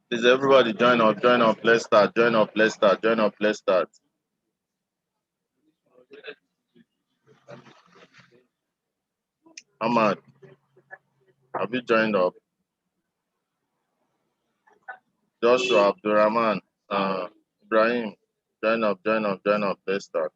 Please, everybody join up, join up, let's start, join up, let's start, join up, let's start. Ahmad, have you joined up? Joshua, Abdurrahman, Ibrahim, join up, join up, join up, let's start.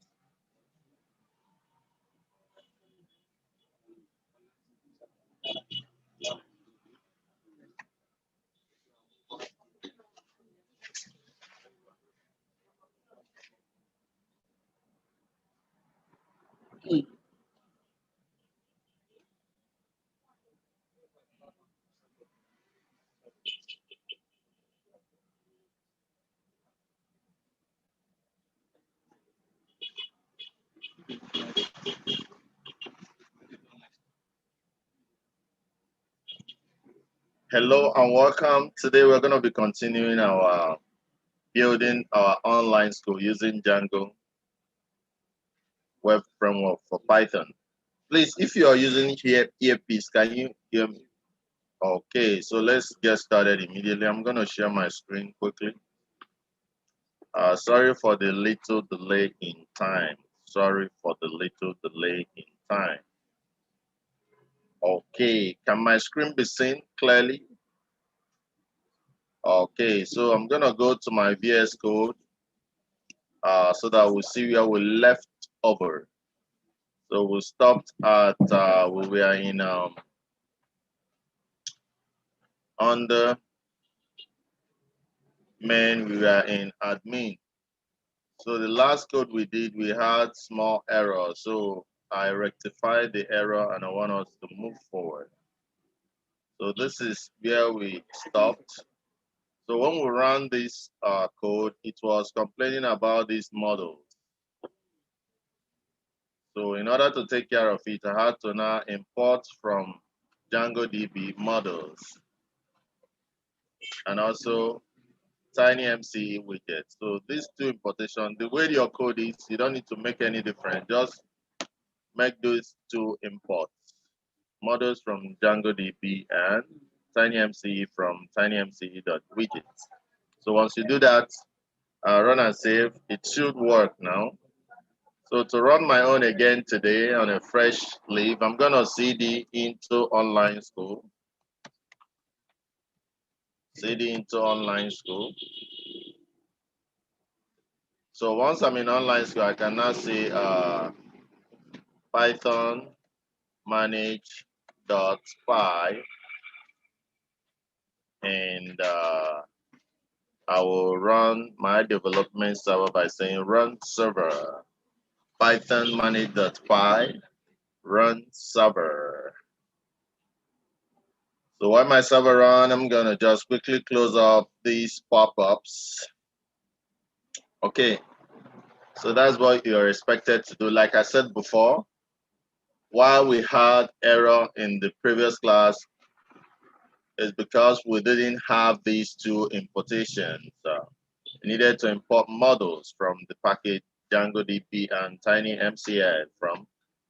Hello and welcome. Today we're going to be continuing our building our online school using Django web framework for Python. Please, if you are using earpiece, can you hear me? Okay, so let's get started immediately. I'm going to share my screen quickly. Sorry for the little delay in time. Sorry for the little delay in time. Okay, can my screen be seen clearly? Okay, so I'm going to go to my VS Code so that we see where we left over. So we stopped at we were in under main, we were in admin. So the last code we did, we had small error. So I rectified the error and I want us to move forward. So this is where we stopped. So when we ran this code, it was complaining about these models. So in order to take care of it, I had to now import from DjangoDB models and also TinyMCE widget. So these two importation, the way your code is, you don't need to make any difference. Just make those two imports. Models from DjangoDB and TinyMCE from tinymce.widget. So once you do that, run and save, it should work now. So to run my own again today on a fresh leaf, I'm gonna cd into online school. Cd into online school. So once I'm in online school, I can now say Python manage.py, and I will run my development server by saying run server. Python manage.py, run server. So while my server run, I'm gonna just quickly close up these pop-ups. Okay, so that's what you're expected to do. Like I said before, while we had error in the previous class, is because we didn't have these two importations. We needed to import models from the package DjangoDB and TinyMCE from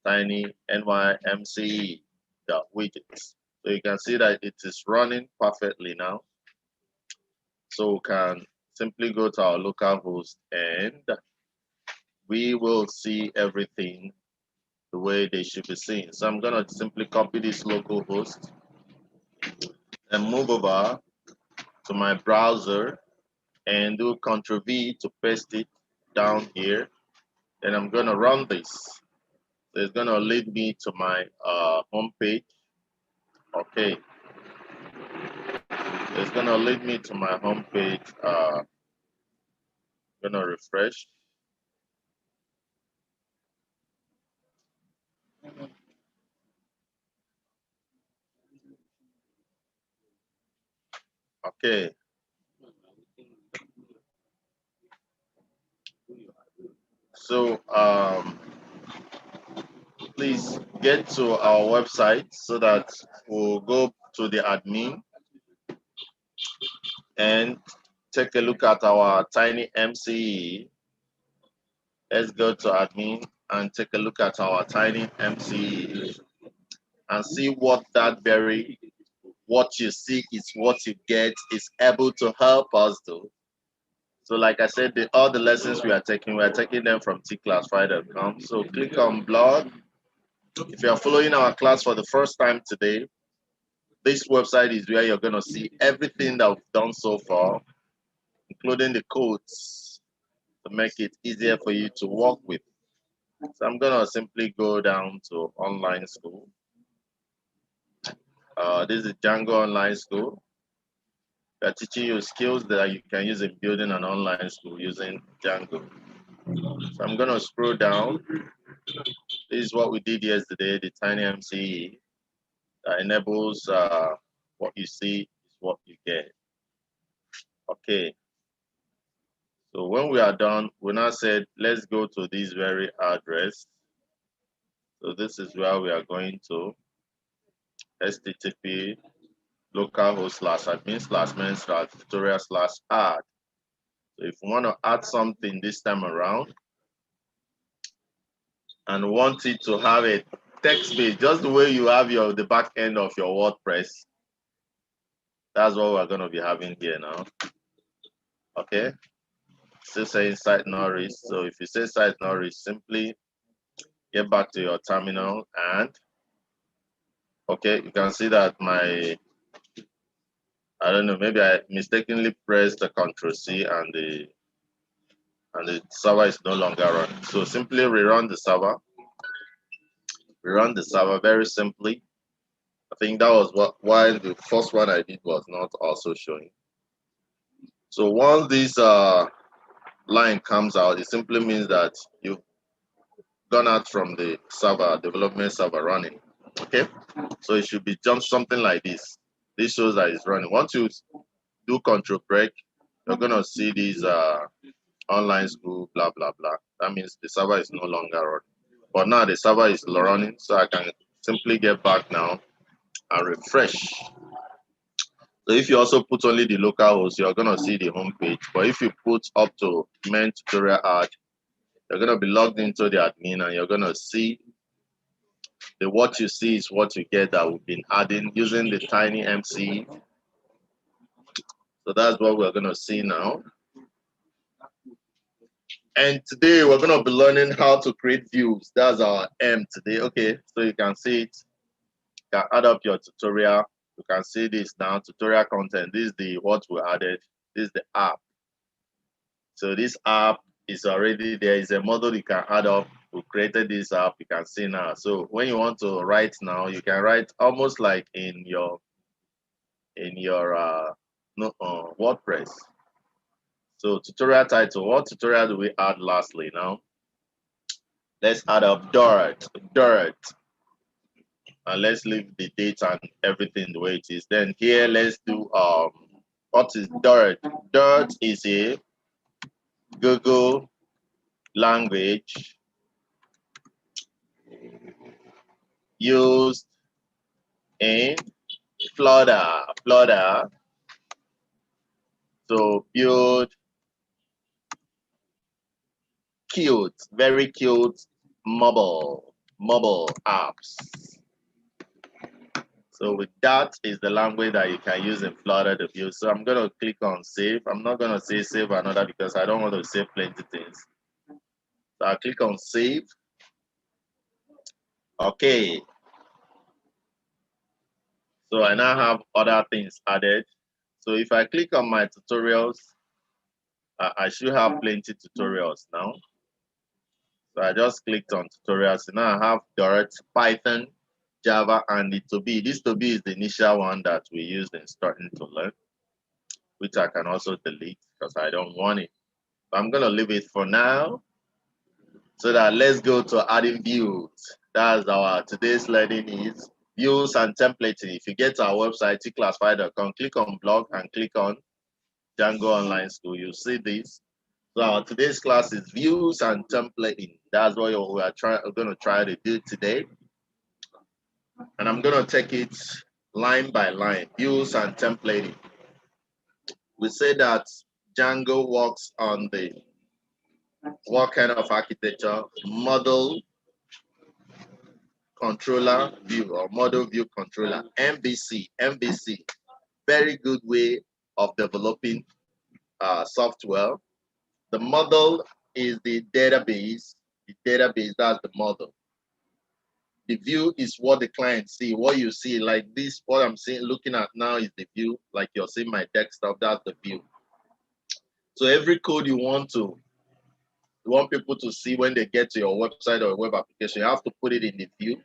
tinymce.widgets. So you can see that it is running perfectly now. So we can simply go to our local host and we will see everything the way they should be seen. So I'm going to simply copy this local host and move over to my browser and do Ctrl V to paste it down here. Then I'm going to run this. So it's going to lead me to my home page. Okay. It's going to lead me to my home page. I'm going to refresh. Okay. So please get to our website so that we'll go to the admin and take a look at our tiny MCE. Let's go to admin and take a look at our tiny MCE and see what what you see is what you get is able to help us do. So like I said, all the lessons we are taking them from Tclassified.com. So click on blog. If you are following our class for the first time today, this website is where you're going to see everything that we've done so far, including the codes to make it easier for you to work with. So I'm going to simply go down to online school. This is Django Online School. They're teaching you skills that you can use in building an online school using Django. So I'm going to scroll down. This is what we did yesterday, the tiny MCE that enables what you see is what you get. Okay. So when we are done, we now said, let's go to this very address. So this is where we are going to http localhost/admin/main/tutorial/add. So if you want to add something this time around and want it to have a text page, just the way you have the back end of your WordPress, that's what we're going to be having here now. Okay. Still saying site not reached. So if you say site not reached, simply get back to your terminal and okay, you can see that I don't know, maybe I mistakenly pressed the Ctrl+C and the server is no longer running. So simply rerun the server. Rerun the server very simply. I think that was why the first one I did was not also showing. So once this line comes out, it simply means that you've gone out from the server, development server running. Okay, so it should be jump something like this. This shows that it's running. Once you do control break, you're gonna see these online school blah blah blah. That means the server is no longer running. But now the server is running, so I can simply get back now and refresh. So if you also put only the local host, you're gonna see the home page. But if you put up to main tutorial add, you're gonna be logged into the admin and you're gonna see what you see is what you get that we've been adding using the tiny MC. So that's what we're gonna see now. And today we're gonna be learning how to create views. That's our M today. Okay, so you can see it. You can add up your tutorial. You can see this now, tutorial content. This is what we added. This is the app. So this app is already there. Is a model you can add up. We created this app. You can see now. So when you want to write now, you can write almost like in your WordPress. So tutorial title. What tutorial do we add lastly now? Let's add up dirt. And let's leave the date and everything the way it is. Then here, let's do what is dirt? Dirt is a Google language used in Florida to build cute, very cute mobile apps. So with that is the language that you can use in Florida to build. So I'm gonna click on save. I'm not gonna say save another because I don't want to save plenty things. So I'll click on save. Okay. So I now have other things added. So if I click on my tutorials, I should have plenty tutorials now. So I just clicked on tutorials. So now I have Dart, Python, Java, and the to be. This to be is the initial one that we used in starting to learn, which I can also delete because I don't want it. So I'm gonna leave it for now. So that let's go to adding views. That's our today's learning is views and templating. If you get to our website, Tclassified.com, click on blog and click on Django Online School. You'll see this. So today's class is views and templating. That's what we're going to try to do today. And I'm going to take it line by line, views and templating. We say that Django works on the what kind of architecture? Model controller view or model view controller, MVC. Very good way of developing software. The model is the database. The database, that's the model. The view is what the client see, what you see. Like this, what I'm seeing, looking at now is the view. Like you're seeing my desktop, that's the view. So every code you want people to see when they get to your website or web application, you have to put it in the view.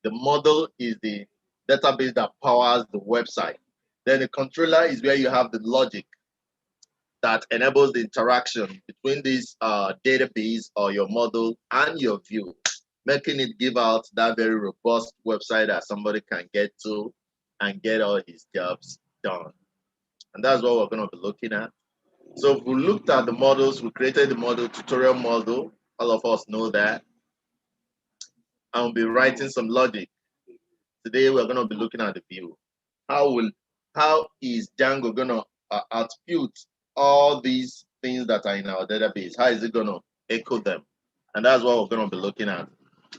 The model is the database that powers the website. Then the controller is where you have the logic that enables the interaction between this database or your model and your view, making it give out that very robust website that somebody can get to and get all his jobs done. And that's what we're going to be looking at. So if we looked at the models, we created the model, tutorial model. All of us know that. And we'll be writing some logic. Today we're going to be looking at the view. How is Django going to output all these things that are in our database? How is it going to echo them? And that's what we're going to be looking at.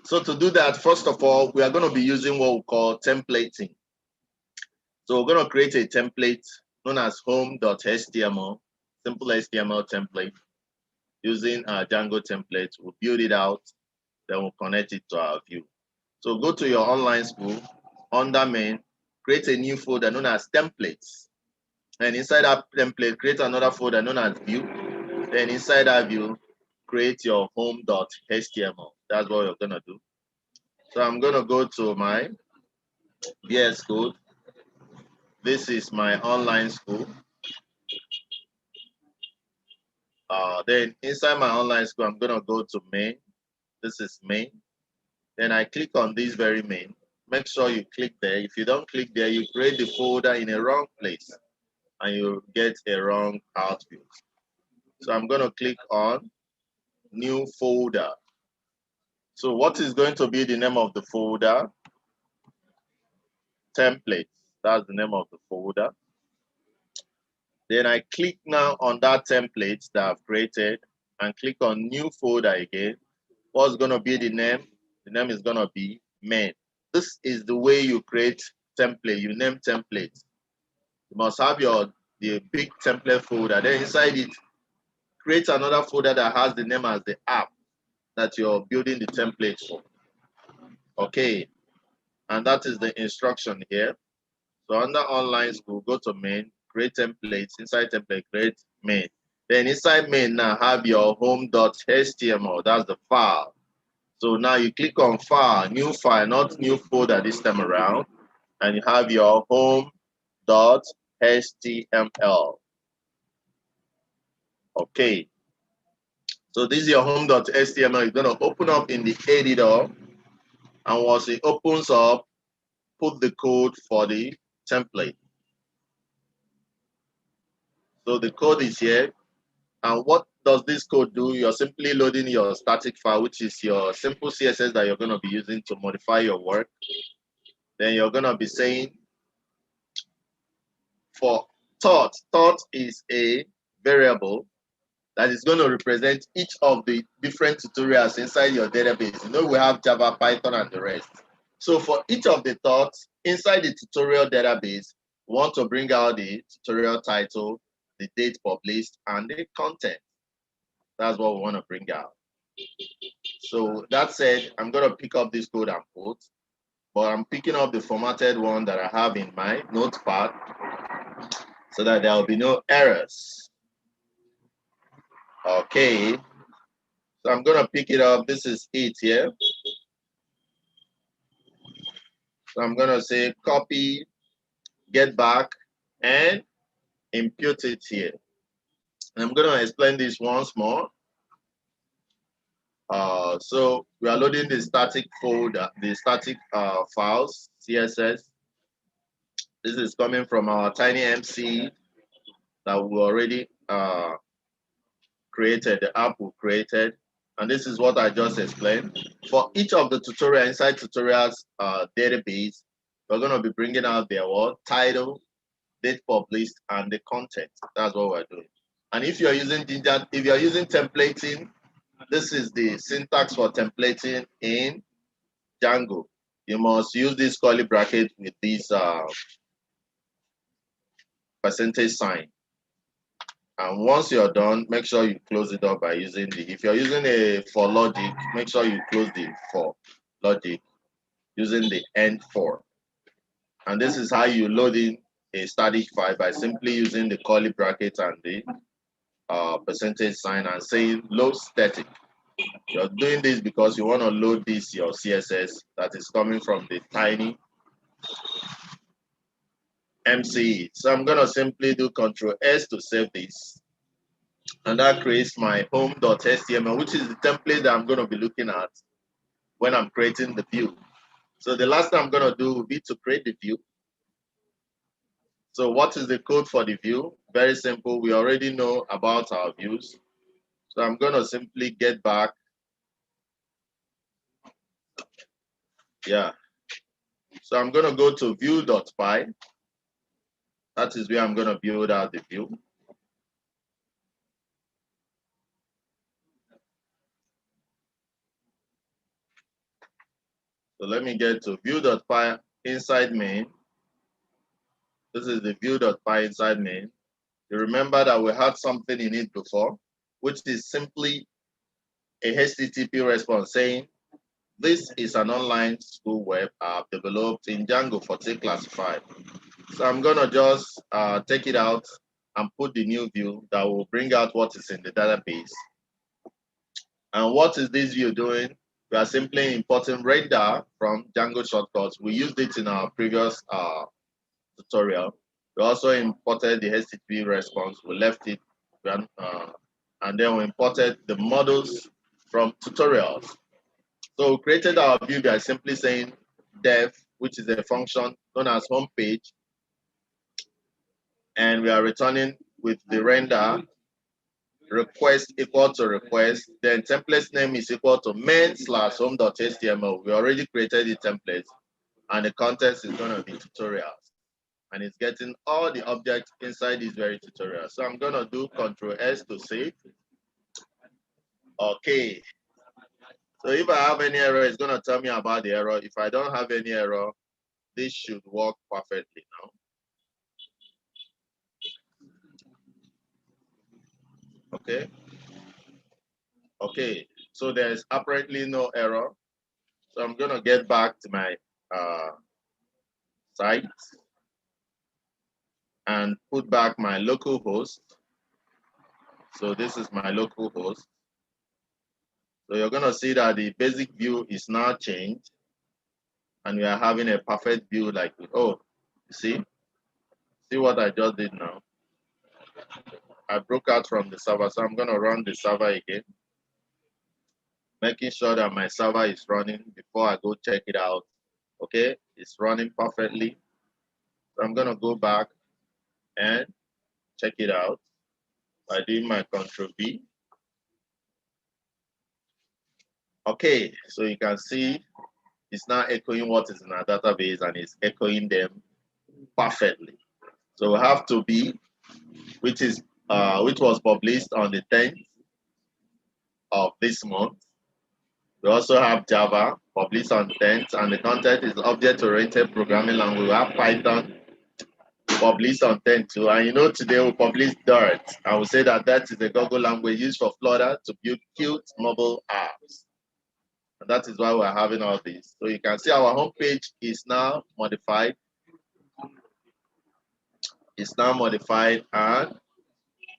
So to do that, first of all, we are going to be using what we call templating. So we're going to create a template known as home.html, simple HTML template. Using our Django template, we'll build it out, then we'll connect it to our view. So go to your online school, under main, create a new folder known as templates. And inside that template, create another folder known as view. Then inside that view, create your home.html. That's what you're gonna do. So I'm gonna go to my VS Code. This is my online school. Then inside my online school, I'm gonna go to main. This is main. Then I click on this very main. Make sure you click there. If you don't click there, you create the folder in a wrong place and you get a wrong output. So I'm going to click on new folder. So what is going to be the name of the folder? Templates. That's the name of the folder. Then I click now on that template that I've created and click on new folder again. What's going to be the name? The name is going to be main. This is the way you create template. You name templates. You must have the big template folder. Then inside it, create another folder that has the name as the app that you're building the template for. Okay, and that is the instruction here. So under online school, go to main, create templates. Inside template, create main. Then inside main now have your home.html. That's the file. So now you click on file, new file, not new folder this time around, and you have your home.html. Okay. So this is your home.html. You're going to open up in the editor. And once it opens up, put the code for the template. So the code is here. And what does this code do? You're simply loading your static file, which is your simple CSS that you're going to be using to modify your work. Then you're going to be saying for thought is a variable that is going to represent each of the different tutorials inside your database. You know, we have Java, Python, and the rest. So for each of the thoughts inside the tutorial database, we want to bring out the tutorial title, the date published, and the content. That's what we want to bring out. So that said, I'm going to pick up this code and put, but I'm picking up the formatted one that I have in my notepad so that there will be no errors. Okay, so I'm gonna pick it up. This is it here. So I'm gonna say copy, get back, and impute it here. And I'm gonna explain this once more. So we are loading the static folder, the static files, CSS. This is coming from our tiny MC that we already created, the app we created. And this is what I just explained. For each of the tutorial inside tutorials database, we're going to be bringing out their what? Title, date published, and the content. That's what we're doing. And if you're using Ginger, if you're using templating, this is the syntax for templating in Django. You must use this curly bracket with this percentage sign. And once you're done, make sure you close it up by using if you're using a for logic, make sure you close the for logic using the end for. And this is how you load in a static file by simply using the curly bracket and the percentage sign and saying load static. You're doing this because you want to load this, your CSS that is coming from the tiny MCE. So I'm going to simply do Control S to save this. And that creates my home.html, which is the template that I'm going to be looking at when I'm creating the view. So the last thing I'm going to do will be to create the view. So what is the code for the view? Very simple. We already know about our views. So I'm going to simply get back. Yeah. So I'm going to go to view.py. That is where I'm going to build out the view. So let me get to view.py inside main. This is the view.py inside main. You remember that we had something in it before, which is simply a HTTP response saying, this is an online school web app developed in Django for Tclassified. So I'm gonna just take it out and put the new view that will bring out what is in the database. And what is this view doing? We are simply importing render from Django shortcuts. We used it in our previous tutorial. We also imported the HTTP response. We left it, and then we imported the models from tutorials. So we created our view by simply saying def, which is a function known as homepage, and we are returning with the render request equal to request, then template name is equal to main/home.html. We already created the template, and the context is going to be tutorials, and it's getting all the objects inside this very tutorial. So I'm going to do Control S to save. Okay. So if I have any error, it's going to tell me about the error. If I don't have any error, this should work perfectly now. Okay. Okay. So there's apparently no error. So I'm going to get back to my site and put back my local host. So this is my local host. So you're going to see that the basic view is now changed, and we are having a perfect view like, oh, you see what I just did now? I broke out from the server, so I'm going to run the server again, making sure that my server is running before I go check it out. Okay, it's running perfectly. So I'm going to go back and check it out by doing my Control V. Okay, so you can see it's now echoing what is in our database, and it's echoing them perfectly. So we have to be, which was published on the 10th of this month. We also have Java, published on 10th, and the content is object-oriented programming language. We have Python, published on 10th too. And you know, today we published Dart. I will say that that is the Google language used for Flutter to build cute mobile apps. And that is why we're having all this. So you can see our homepage is now modified. It's now modified and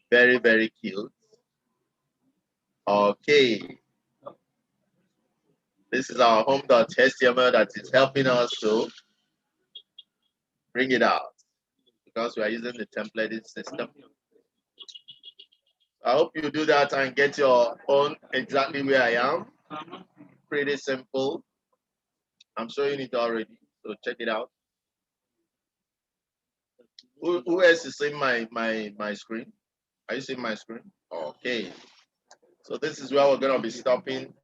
very, very cute. Okay. This is our home.html that is helping us to bring it out because we are using the templated system. I hope you do that and get your own exactly where I am. Pretty simple. I'm showing it already, so check it out. Who else is seeing my screen? Are you seeing my screen? Okay. So this is where we're gonna be stopping.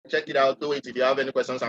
Check it out, do it if you have any questions.